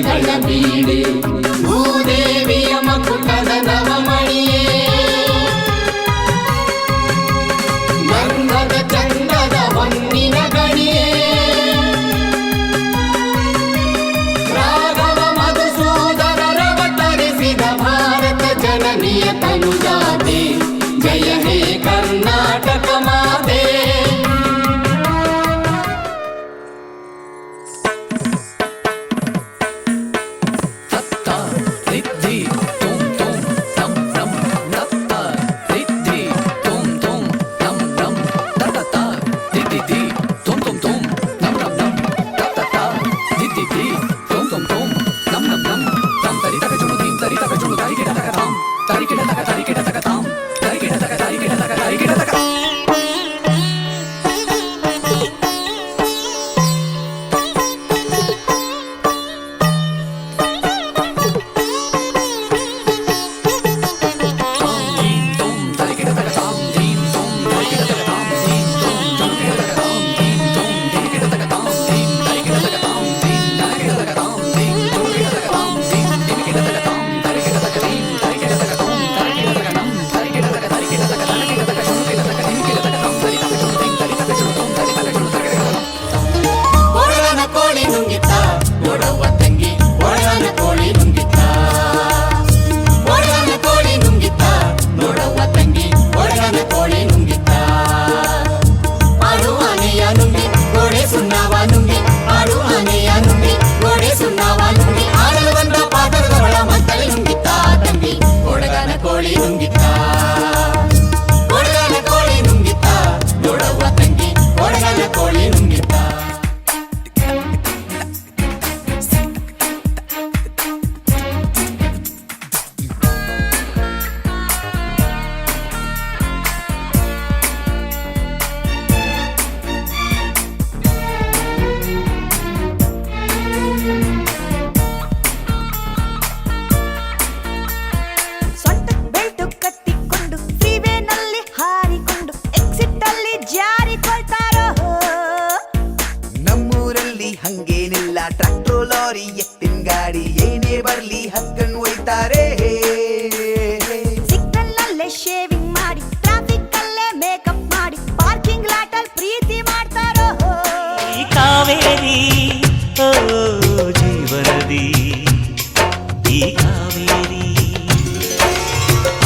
ಆಸೆಗಳ ಬೀಡು ಭೂದೇವಿಯ ಮಕುಟದ ನವಮಣಿಯೇ ಗಂಧದ ಚಂದದ ಹೊನ್ನಿನ ಗಣಿಯೇ ರಾಘವ ಮಧುಸೂದನರವತರಿಸಿದ ಭಾರತ ಜನನಿಯ ತನುಜಾತೆ ಜಯ ಹೇ ಕರ್ನಾಟಕ ಮಾತೆ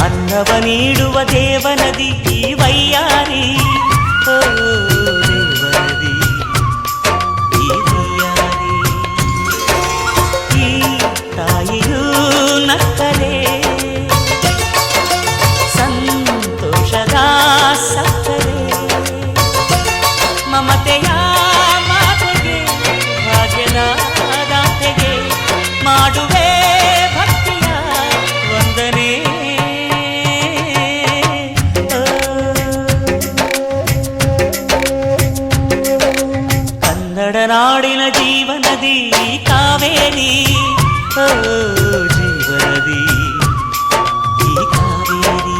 ಅನ್ನವ ನೀಡುವ ದೇವನದಿ ಈ ವೈಯಾರಿ ದೇವನದಿ ಈ ವೈಯಾರಿ ಈ ತಾಯಿಯೂ ನಕ್ಕರೆ ಸಂತೋಷದ ಸಕ್ಕರೆ ಮಮತೆಯ ಮಾತೆಗೆ ಭಾಗ್ಯದ ದಾತೆಗೆ ಮಾಡುವೆ ಭಕ್ತಿಯ ವಂದನೆ ಕನ್ನಡ ನಾಡಿನ ಜೀವನದಿ ಕಾವೇರಿ ಜೀವನದಿ ಈ ಕಾವೇರಿ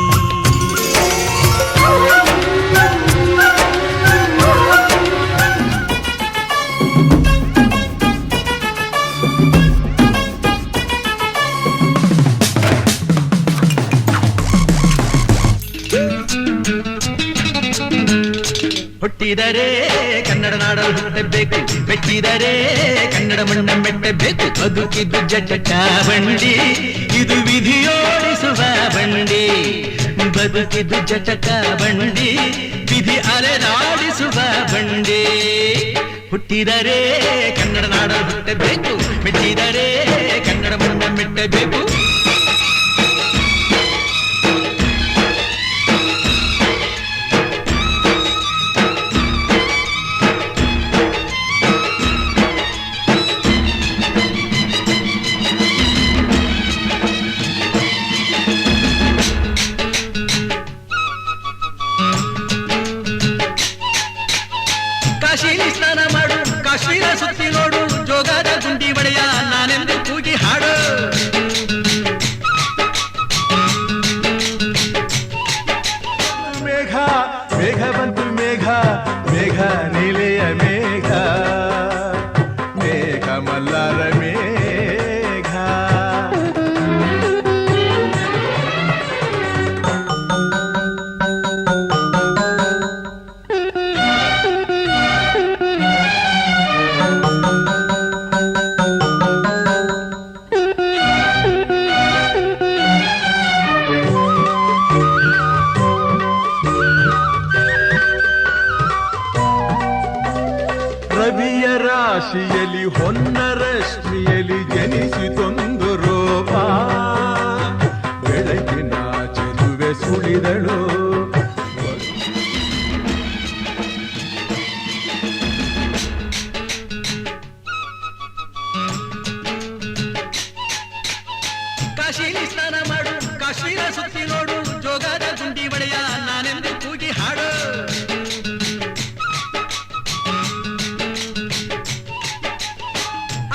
ಹುಟ್ಟಿದರೆ ಕನ್ನಡ ನಾಡಲು ಹುಟ್ಟಬೇಕು, ಮೆಟ್ಟಿದರೆ ಕನ್ನಡ ಮಣ್ಣ ಮೆಟ್ಟಬೇಕು. ಬದುಕಿದ್ದು ಜಟಕ ಬಂಡಿ, ಇದು ವಿಧಿಯೋಡಿಸುವ ಬಂಡಿ. ಬದುಕಿದ್ದು ಜಟಕ ಬಂಡಿ, ವಿಧಿ ಅಲೆದಾಡಿಸುವ ಬಂಡಿ. ಹುಟ್ಟಿದರೆ ಕನ್ನಡ ನಾಡಲು ಹುಟ್ಟಬೇಕು, ಮೆಟ್ಟಿದರೆ ಕನ್ನಡ ಮಣ್ಣ ಮೆಟ್ಟಬೇಕು. ಕಾಶಿಲಿ ಸ್ನಾನ ಮಾಡು, ಕಾಶ್ಮೀರ ಸುತ್ತಿ ನೋಡು, ಜೋಗದ ಗುಂಡಿ ಒಡೆಯ ನಾನೆಂದು ಕೂಗಿ ಹಾಡು. ಮೇಘ ಮೇಘ ಬಂತು ಮೇಘ, ಮೇಘ ನೀಲೆಯ ಮೇಘ, ಮೇಘ ಮಲ್ಲಾರ ಮೇಘ. ಕಾಶಿಯಲ್ಲಿ ಹೊನ್ನರಶ್ಮಿಯಲ್ಲಿ ಜನಿಸಿತೊಂದು ರೂಪ ಬೆಳಕಿನ ಚೆಲುವೆ ಸುಳಿದಳು ಕಾಶಿಲಿ ಸ್ನಾನ ಮಾಡು ಕಾಶ್ಮೀರ ಸುತ್ತಿ ನೋಡು ಜೋಗದ ಗುಂಡಿ ಒಡೆಯ ನಾನೆಂದು ಕೂಗಿ ಹಾಡು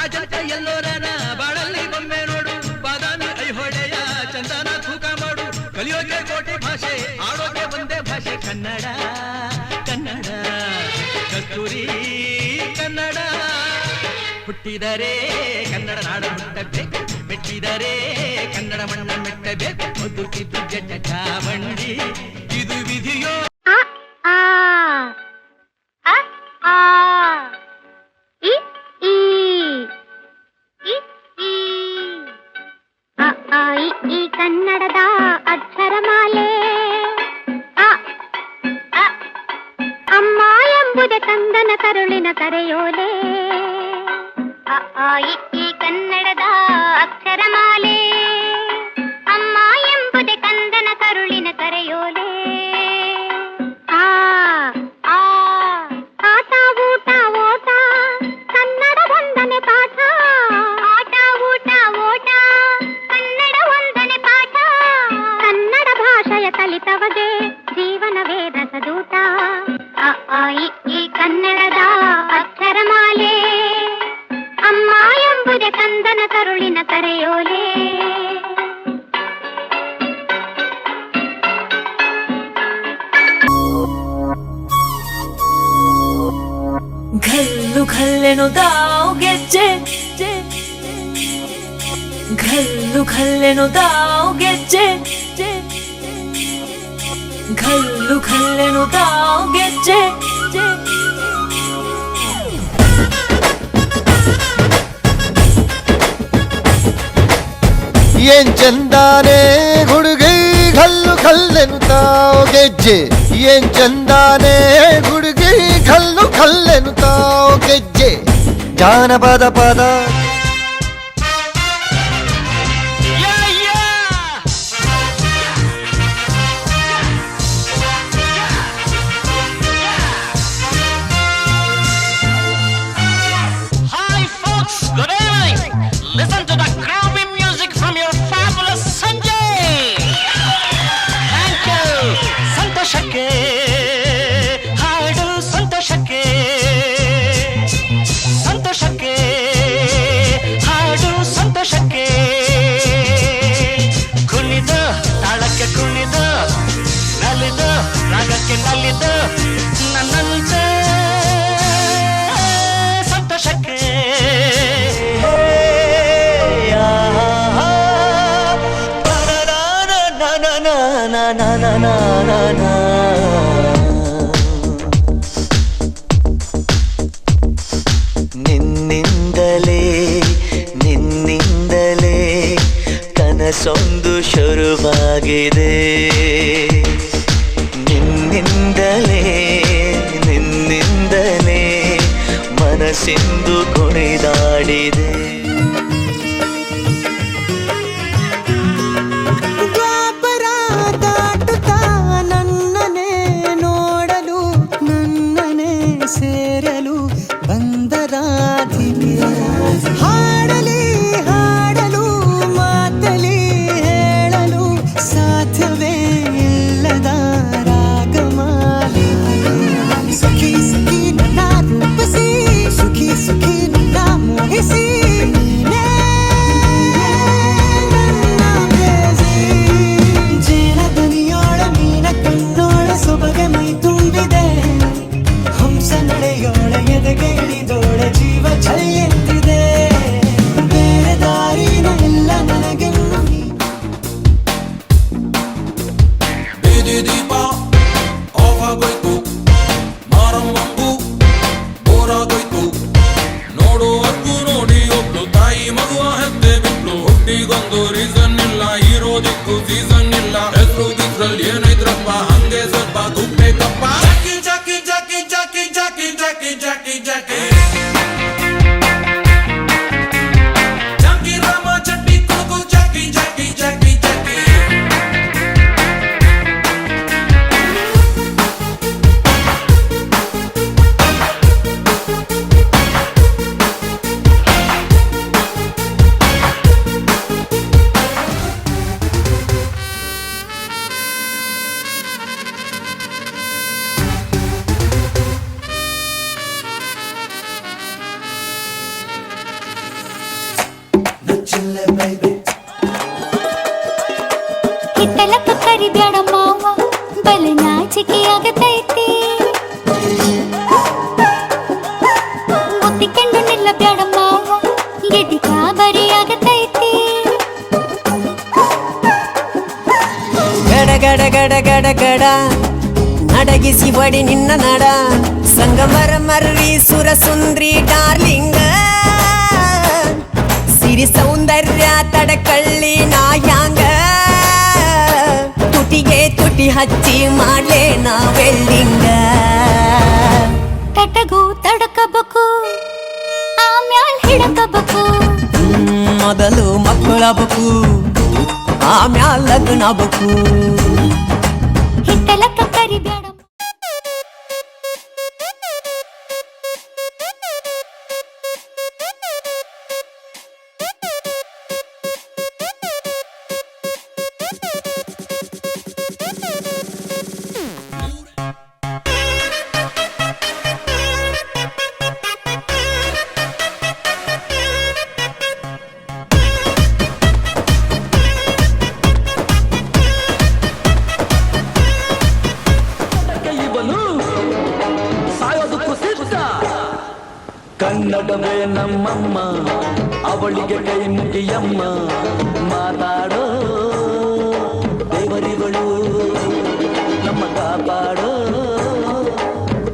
ಅಜಂತ ಎಲ್ಲೋರನ ಬಾಳಲ್ಲಿ ಬೊಮ್ಮೆ ನೋಡು ಬಾದಾಮಿ ಐಹೊಳೆಯ ಚಂದನ ತೂಕ ಮಾಡು ಕಲಿಯೋಕೆ ಕೋಟಿ ಭಾಷೆ ಆಡೋಕೆ ಒಂದೇ ಭಾಷೆ ಕನ್ನಡ ಕನ್ನಡ ಕಸ್ತೂರಿ ಕನ್ನಡ ಹುಟ್ಟಿದರೆ ಕನ್ನಡ ನಾಡ ಹುಟ್ಟಬೇಕು ಮೆಟ್ಟಿದರೆ ಕನ್ನಡ ಮಣ್ಣ ಮೆಟ್ಟಬೇಕು ಬದುಕಿದ್ದು ಜಟ ಚಾವಂಡಿ ಇದು ವಿಧಿಯೋ ಈ ಕನ್ನಡದ ಅಕ್ಷರಮಾಲೆ ಅಮ್ಮ ಎಂಬುದೇ ಕಂದನ ಕರುಳಿನ ಕರೆಯೋಲೆ ಈ ಕನ್ನಡದ ಅಕ್ಷರಮಾಲೆ ಅಮ್ಮ ಎಂಬುದೇ ಕಂದನ ಕರುಳಿನ ಕರೆಯೋಲೆ ಆಟ ಊಟ ಓಟ ಕನ್ನಡ ಒಂದನೆ ಪಾಠ ಆಟ ಊಟ ಓಟ ಕನ್ನಡ ಒಂದನೆ ಪಾಠ ಕನ್ನಡ ಭಾಷೆಯ ಕಲಿತವಗೆ ಜೀವನವೇ ರಸದೂತ ಈ ಕನ್ನಡದ ಅಕ್ಷರಮಾಲೆ ಅಮ್ಮ ಎಂಬುದೇ ಕಂದನ ಕರುಳಿನ ಕರೆಯೋಲೆ ಘಲ್ಲು ಘಲ್ಲೆನುದಾವ್ ಗೆಜ್ಜೆ ಘಲ್ಲು ಘಲ್ಲೆನುದಾವ್ ಗೆಜ್ಜೆ ಘಲ್ಲು ಘಲ್ಲೆನುದಾವ್ ಗೆಜ್ಜೆ ಏನ್ ಚಂದಾನೆ ಹುಡುಗಿ ಘಲ್ಲು ಘಲ್ಲೆನುತ್ತಾವ್ ಗೆಜ್ಜೆ ಏನ್ ಚಂದಾನೆ ಹುಡುಗಿ ಘಲ್ಲು ಘಲ್ಲೆನುತ್ತಾವ್ ಗೆಜ್ಜೆ ಜಾನಪದ ಪದ Hi folks, good evening. Listen to the groovy music from your fabulous Sanjay. Thank you. ಸಂತೋಷಕ್ಕೆ ಹಾಡು ಸಂತೋಷಕ್ಕೆ ಸಂತೋಷಕ್ಕೆ ಹಾಡು ಸಂತೋಷಕ್ಕೆ ಕುಣಿದ ತಾಳಕ್ಕೆ ಕುಣಿದ ನಲಿದ ರಾಗಕ್ಕೆ ನಲಿದ ನನ್ನಂತೆ ಸಂತೋಷಕ್ಕೆ ನಿನ್ನಿಂದಲೇ ನಿನ್ನಿಂದಲೇ ಕನಸೊಂದು ಶುರುವಾಗಿದೆ ನಿನ್ನಿಂದಲೇ ನಿನ್ನಿಂದಲೇ ಮನಸ್ಸಿಂದು ಕುಣಿದಾಡಿದೆ ಸೇರಲು ಬಂದರಾಧಿಪೆ ಹಾಡಲಿ ಹಾಡಲು ಮಾತಲಿ ಹೇಳಲು ಸಾಧ್ಯವೇ ಇಲ್ಲದ ರಾಗಮಾಲಿ ಸಖಿ ಸಖಿ ನನ್ನ ರೂಪಿಸಿ ಸುಖಿ ಸುಖಿ ನನ್ನ ಮೋಹಿಸಿ ನೀನೇ ನನ್ನ ಬೇಸಿ ಜೇನ ದನಿಯೋಳ ಮೀನ ಕಣ್ಣೋಳ ಸೊಬಗೆ ಮೈ ತುಂಬಿದೆ ಹಂಸ ನಡೆಯೋಳ ಎದೆಗೆ ಇಳಿದೋಳ ಜೀವ ಚಳಿಯೆಂದಿದೆ ಬೇರೆ ದಾರಿನ ಎಲ್ಲ ನನಗೆನ್ನು ಬೀದಿ ದೀಪ ಆಫ್ ಆಗೋಯ್ತು ಮಾರಮ್ಮಂಗೂ ಬೋರಾಗೋಯ್ತು ನೋಡು ಅದ್ದು ನೋಡಿ ಒಬ್ಳು ತಾಯಿ ಮಗುವ ಹೆತ್ತೆ ಬಿಟ್ಲು ಹುಟ್ಟಿಗೊಂದು ರೀಸನ್ ಇಲ್ಲ ಇರೋದಿಕ್ಕೂ ಸೀಸನ್ ಇಲ್ಲ ಹೆಸರು ಗಿಸ್ರಲ್ಲಿ ಏನೈತ್ರಪ್ಪ ಹಂಗೆ ಸ್ವಲ್ಪ ತುಪ್ಪೇಕಪ್ಪ ಜಾಕಿ ಜಾಕಿ ಜಾಕಿ ಜಾಕಿ ಜಾಕಿ ಜಾಕಿ ಜಾಕಿ ಜಾಕಿ ನಾಚಿಕೆ ಆಗತೈತಿ ಮುತ್ತಿಕೊಂಡು ನಿಲ್ಲ ಬ್ಯಾಡ ಮಾವ ಎದಿ ಗಾಬರಿ ಆಗತೈತಿ ಗಡ ಗಡ ಗಡ ಗಡ ಗಡ ನಡಗಿಸಿ ಬಡಿ ನಿನ್ನ ನಡ ಸಂಗಮರ ಮರ್ರಿ ಸುರ ಸುಂದ್ರಿ ಡಾರ್ಲಿಂಗ ಸಿರಿ ಸೌಂದರ್ಯ ತಡಕಳ್ಳಿ ನಾಯಾಂಗ ತುಟಿಗೆ ತುಟಿ ಹಚ್ಚಿ ಮಾಡ್ಲೇ ನಾ ವೆಲ್ಡಿಂಗ ತಟಗೂ ತಡಕಬೇಕು ಆಮ್ಯಾಲ್ ಹಿಡಕಬೇಕು ಮೊದಲು ಮಕ್ಕಳಬೇಕು ಆಮ್ಯಾಲ್ ಲಗ್ನಬೇಕು ಹಿತ್ತಲಕ್ಕ ಕರಿಬ್ಯಾಡ ಕನ್ನಡವೇ ನಮ್ಮಮ್ಮ ಅವಳಿಗೆ ಕೈ ಮುಗಿಯಮ್ಮ ಮಾತಾಡೋ ದೇವರಿಗಳು ನಮ್ಮ ಕಾಪಾಡೋ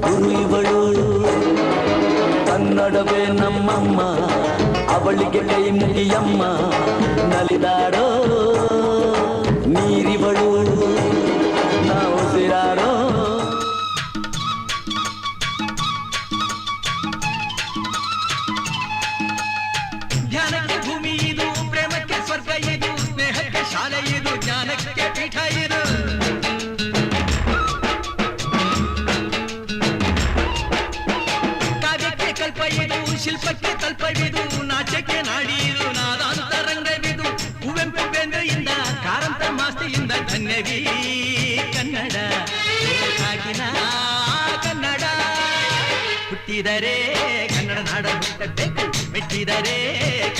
ಗುರು ಇವಳು ಕನ್ನಡವೇ ನಮ್ಮಮ್ಮ ಅವಳಿಗೆ ಕೈ ಮುಗಿಯಮ್ಮ ನಲಿದಾಡೋ ನೀರಿವಳು ನಾವು ಸಿರಾಡೋ ಧ್ಯಾನಕ್ಕೆ ಭೂಮಿ ಇದು ಪ್ರೇಮಕ್ಕೆ ಸ್ವರ್ಗ ಇದು ಸ್ನೇಹಕ್ಕೆ ಶಾಲೆ ಇದು ಜ್ಞಾನಕ್ಕೆ ಪೀಠ ಇದು ಕಾವ್ಯಕ್ಕೆ ಕಲ್ಪ ಇದು ಶಿಲ್ಪಕ್ಕೆ ಕಲ್ಪವಿದು ನಾಟ್ಯಕ್ಕೆ ನಾಡಿ ಇದು ನಾದಾಂತರಂಗವಿದು ಕುವೆಂಪು ಬೇಂದ್ರೆಯಿಂದ ಕಾರಂತ ಮಾಸ್ತಿಯಿಂದ ಧನ್ಯವೀ ಕನ್ನಡ ಸಾಗಿನ ಕನ್ನಡ ಹುಟ್ಟಿದರೆ ಕನ್ನಡ ನಾಡ ಹುಟ್ಟಬೇಕು ಮೆಟ್ಟಿದರೆ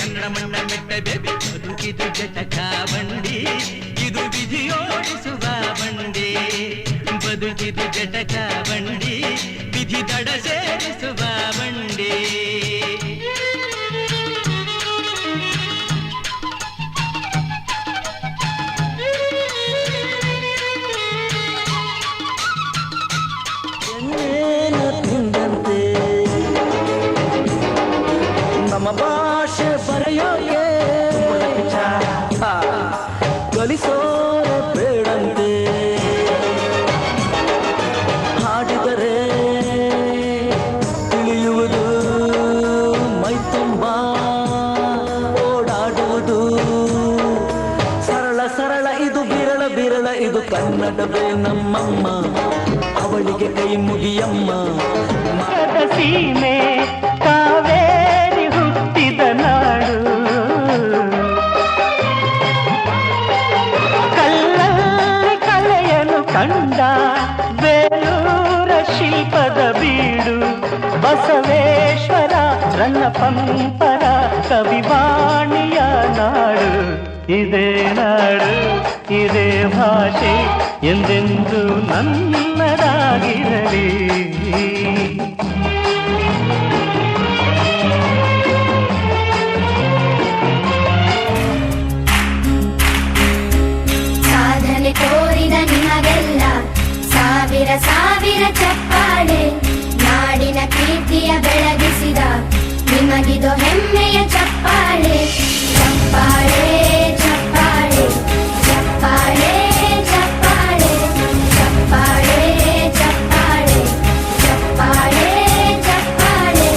ಕನ್ನಡ ಮಣ್ಣ ಮೆಟ್ಟಬೇಕು ಬದುಕಿದು ಜಟಕ ಬಂಡಿ ಇದು ವಿಧಿಯೋಡಿಸುವ ಬಂಡಿ ಬದುಕಿದು ಜಟಕ ಬಂಡಿ ವಿಧಿ ದಡ ಸೇರಿಸುವ ಬಂಡಿ ತಿಂದಂತೆ ನಮ್ಮ ಭಾಷೆ ಬರೆಯೋಕೆ ಕಲಿಸೋರೆ ಬೇಡಂತೆ ಹಾಡಿದರೆ ತಿಳಿಯುವುದು ಮೈ ತುಂಬ ಓಡಾಡುವುದು ಸರಳ ಸರಳ ಇದು ಬಿರಳ ಬಿರಳ ಇದು ಕನ್ನಡವೇ ನಮ್ಮಮ್ಮ ಅವಳಿಗೆ ಕೈ ಮುಗಿಯಮ್ಮ ಸೀಮೆ ಕಾವೇರಿ ಹುಟ್ಟಿದ ನಾಡು ಕಲ್ಲಲ್ಲಿ ಕಲೆಯನ್ನು ಕಂಡ ಬೇಲೂರ ಶಿಲ್ಪದ ಬೀಡು ಬಸವೇಶ್ವರ ರನ್ನ ಪಂಪರ ಕವಿವಾಣಿಯ ನಾಡು ಇದೇ ನಾಡು ಇದೇ ಭಾಷೆ ಎಂದೆಂದು ನನ್ನದಾಗಿರಲಿ ಸಾಧನೆ ತೋರಿದ ನಿಮಗೆಲ್ಲ ಸಾವಿರ ಸಾವಿರ ಚಪ್ಪಾಳೆ ನಾಡಿನ ಕೀರ್ತಿಯ ಬೆಳಗಿಸಿದ ನಿಮಗಿದು ಹೆಮ್ಮೆಯ ಚಪ್ಪಾಳೆ ಚಪ್ಪಾಳೆ ಚಪ್ಪಾಳೆ ಚಪ್ಪಾಳೆ ಚಪ್ಪಾಳೆ ಚಪ್ಪಾಳೆ ಚಪ್ಪಾಳೆ ಚಪ್ಪಾಳೆ ಚಪ್ಪಾಳೆ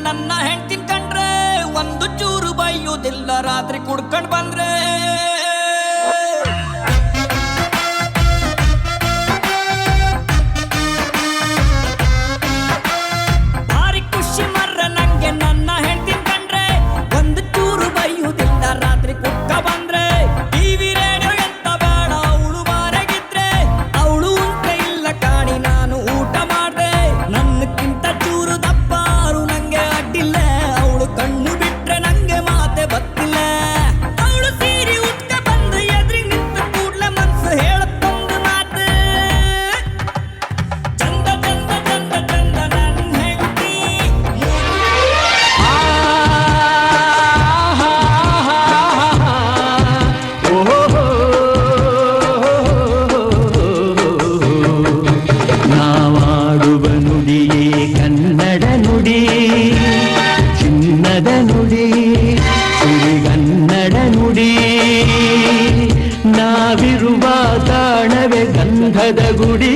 ನನ್ನ ಹೆಂಡ್ತಿನ ಕಂಡ್ರೆ ಒಂದು ಚೂರು ಬೈಯುವುದಿಲ್ಲ ರಾತ್ರಿ ಕುಡ್ಕೊಂಡ್ ಬಂದ್ರೆ ಭಾರಿ ಖುಷಿ ಮರ್ರ ನಂಗೆ ನನ್ನ ಹೆಂಡ್ತಿನ ಕಂಡ್ರೆ ಒಂದು ಚೂರು ಬೈಯುವುದಿಲ್ಲ ರಾತ್ರಿ ಕುಡ್ಕ ಬಂದ್ರೆ ಟಿವಿ ರೇಡಿಯೋ ಎಂತ ಬೇಡ ಅವಳು ಬಾರಾಗಿದ್ರೆ ಅವಳು ಉಂಟ ಇಲ್ಲ ಕಾಣಿ ನಾನು ಊಟ ಮಾಡ್ದೆ ನನ್ನಕ್ಕಿಂತ ಚೂರು ದಪ್ಪಾರು ನಂಗೆ ಅಡ್ಡಿಲ್ಲ ಅವಳು ಕಣ್ಣು ಬಿಟ್ರೆ ನಂಗೆ ಮಾತೆ ಬತ್ತಿಲ್ಲ ಅವಳು ಸೀರೆ ಉಟ್ಕ ಬಂದು ಎದುರಿಗೆ ನಿಂತ ಕೂಡ್ಲೆ ಮನ್ಸು ಹೇಳತ್ತೊಂದು ಮಾತು ಚಂದ ಚಂದ ಚಂದ ಚಂದ ನನ್ನ ಹೆಂಡತಿ ನಾವಾಡುವ ನುಡಿಯೇ ಕನ್ನಡ ನುಡಿ ಚಿನ್ನದ ನುಡಿ ಸಿರಿಗನ್ನಡ ನುಡಿ ನಾವಿರುವ ತಾಣವೇ ಗಂಧದ ಗುಡಿ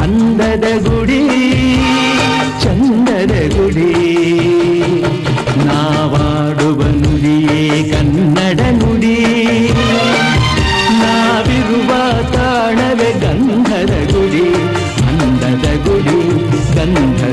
ಅಂದದ ಗುಡಿ ಚಂದದ ಗುಡಿ ನಾವಾಡುವ ನುಡಿಯೇ ಕನ್ನಡ ನುಡಿ ನಾವಿರುವ ತಾಣವೇ ಗಂಧದ ಗುಡಿ ಅಂದದ ಗುಡಿ ಗಂಧದ